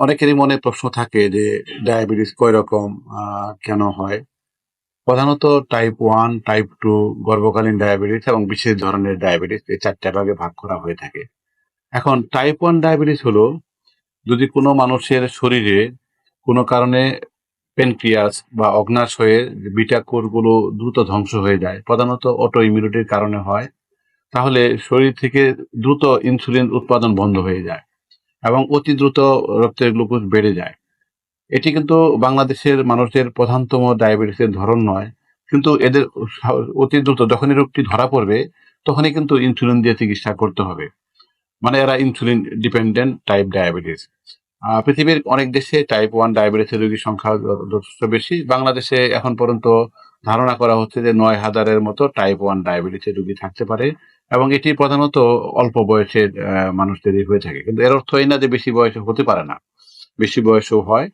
অনেকেরই মনে প্রশ্ন থাকে যে ডায়াবেটিস কয় রকম, কেন হয়? প্রধানত টাইপ 1, টাইপ 2, গর্ভকালীন ডায়াবেটিস এবং বিশেষ ধরনের ডায়াবেটিস এই 4টা ভাগে ভাগ করা হয়ে থাকে। এখন টাইপ 1 ডায়াবেটিস হলো যদি কোনো মানুষের শরীরে কোনো কারণে প্যানক্রিয়াস বা অগ্ন্যাশয়ে বিটা কোষগুলো দ্রুত ধ্বংস হয়ে যায়, প্রধানত অটো ইমিউনিটির কারণে হয়। তাহলে শরীর থেকে দ্রুত ইনসুলিন উৎপাদন বন্ধ হয়ে যায় এবং অতি দ্রুত রক্তের গ্লুকোজ বেড়ে যায়। এটি কিন্তু বাংলাদেশের মানুষদের প্রধানতম ডায়াবেটিসের ধরন নয়, কিন্তু এদের অতি দ্রুত যখনই রোগটি ধরা পড়বে তখনই কিন্তু ইনসুলিন দিয়ে চিকিৎসা করতে হবে। মানে এরা ইনসুলিন ডিপেন্ডেন্ট টাইপ ডায়াবেটিস। পৃথিবীর অনেক দেশে টাইপ 1 ডায়াবেটিসের রোগীর সংখ্যা যথেষ্ট বেশি। বাংলাদেশে এখন পর্যন্ত ধারণা করা হচ্ছে যে 9,000-এর মতো টাইপ 1 ডায়াবেটিসের রোগী থাকতে পারে এবং এটি প্রধানত অল্প বয়সের মানুষদেরই হয়ে থাকে। কিন্তু এর অর্থ এই না যে বেশি বয়সে হতে পারে না, বেশি বয়সেও হয়।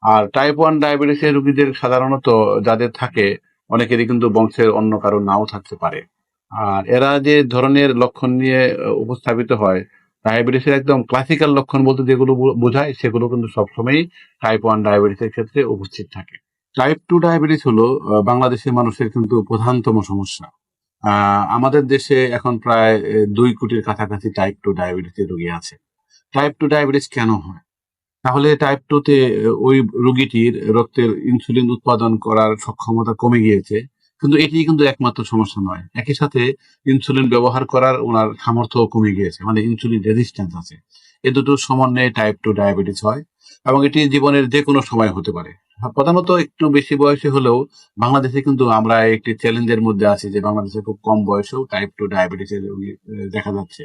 আর টাইপ 1 ডায়াবেটিসের রোগীদের সাধারণত যাদের থাকে অনেকেরই কিন্তু বংশের অন্য কারো নাও থাকতে পারে। আর এরা যে ধরনের লক্ষণ নিয়ে উপস্থাপিত হয়, ডায়াবেটিসের একদম ক্লাসিক্যাল লক্ষণ বলতে যেগুলো বোঝায় সেগুলো কিন্তু সবসময়ই টাইপ 1 ডায়াবেটিসের ক্ষেত্রে উপস্থিত থাকে। টাইপ 2 ডায়াবেটিস হলো বাংলাদেশের মানুষের কিন্তু প্রধানতম সমস্যা। আমাদের দেশে এখন প্রায় 2 কোটির কাছাকাছি টাইপ 2 ডায়াবেটিসের রোগী আছে। টাইপ 2 ডায়াবেটিস কেন হয়? তাহলে টাইপ 2 তে ওই রোগীটির রক্তের ইনসুলিন উৎপাদন করার সক্ষমতা কমে গিয়েছে। কিন্তু এটি কিন্তু একমাত্র সমস্যা নয়। একই সাথে ইনসুলিন ব্যবহার করার উনার সামর্থ্যও কমে গিয়েছে। মানে ইনসুলিন রেজিস্ট্যান্স আছে। এ দুটোর সমন্বয়ে টাইপ 2 ডায়াবেটিস হয় এবং এটি জীবনের যেকোনো সময় হতে পারে। প্রধানত একটু বেশি বয়সে হলেও বাংলাদেশে কিন্তু আমরা একটি চ্যালেঞ্জের মধ্যে আছি যে বাংলাদেশে খুব কম বয়সেও টাইপ 2 ডায়াবেটিসের রোগী দেখা যাচ্ছে।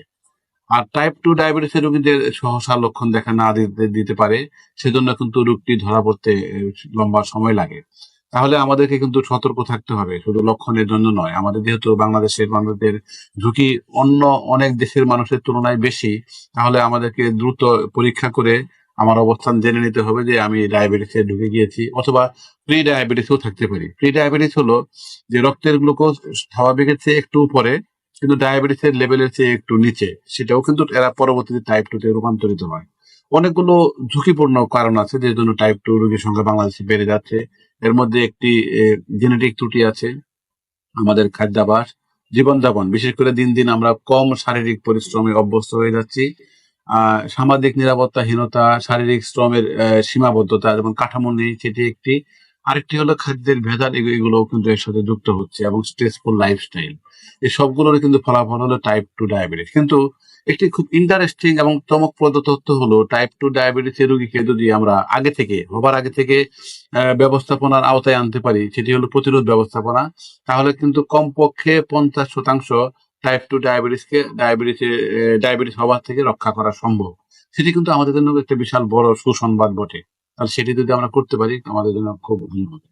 আর টাইপ 2 ডায়াবেটিসের রোগীদের সহসা লক্ষণ দেখা না দিতে পারে। সেজন্য কিন্তু রোগটি ধরা পড়তে লম্বা সময় লাগে। তাহলে আমাদেরকে কিন্তু সতর্ক থাকতে হবে। শুধু লক্ষণের জন্য নয়। আমাদের যেহেতু বাংলাদেশের মানুষদের ঝুঁকি অন্য অনেক দেশের মানুষের তুলনায় বেশি, তাহলে আমাদেরকে দ্রুত পরীক্ষা করে আমার অবস্থান জেনে নিতে হবে যে আমি ডায়াবেটিসে ঢুকে গিয়েছি অথবা প্রি ডায়াবেটিসও থাকতে পারি। প্রি ডায়াবেটিস হলো যে রক্তের গ্লুকোজ স্বাভাবিকের চেয়ে একটু উপরে কিন্তু ডায়াবেটিসের লেভেলের চেয়ে একটু নিচে, সেটাও কিন্তু এরা পরবর্তীতে টাইপ 2 তে রূপান্তরিত হয়। অনেকগুলো ঝুঁকিপূর্ণ কারণ আছে যে জন্য টাইপ 2 রোগীর সংখ্যা বাংলাদেশে বেড়ে যাচ্ছে। এর মধ্যে একটি জেনেটিক ত্রুটি আছে, আমাদের খাদ্যাভ্যাস, জীবনযাপন। বিশেষ করে দিন দিন আমরা কম শারীরিক পরিশ্রমে অভ্যস্ত হয়ে যাচ্ছি। সামাজিক নিরাপত্তাহীনতা, শারীরিক শ্রমের সীমাবদ্ধতা যেমন কাঠামো নেই সেটি একটি। আরেকটি হলো খাদ্যের ভেজাল, এগুলোও কিন্তু এর সাথে যুক্ত হচ্ছে এবং স্ট্রেসফুল লাইফস্টাইল। এই সবগুলোর কিন্তু ফলাফল হলো টাইপ 2 ডায়াবেটিস। কিন্তু একটি খুব ইন্টারেস্টিং এবং চমকপ্রদ তথ্য হলো টাইপ 2 ডায়াবেটিসের রোগীকে যদি আমরা হবার আগে থেকে ব্যবস্থাপনার আওতায় আনতে পারি, সেটি হলো প্রতিরোধ ব্যবস্থাপনা। তাহলে কিন্তু কমপক্ষে 50% টাইপ 2 ডায়াবেটিস হওয়া থেকে রক্ষা করা সম্ভব। সেটি কিন্তু আমাদের জন্য একটা বিশাল বড় সুসংবাদ বটে। আর সেটি যদি আমরা করতে পারি আমাদের জন্য খুব ভালো হবে।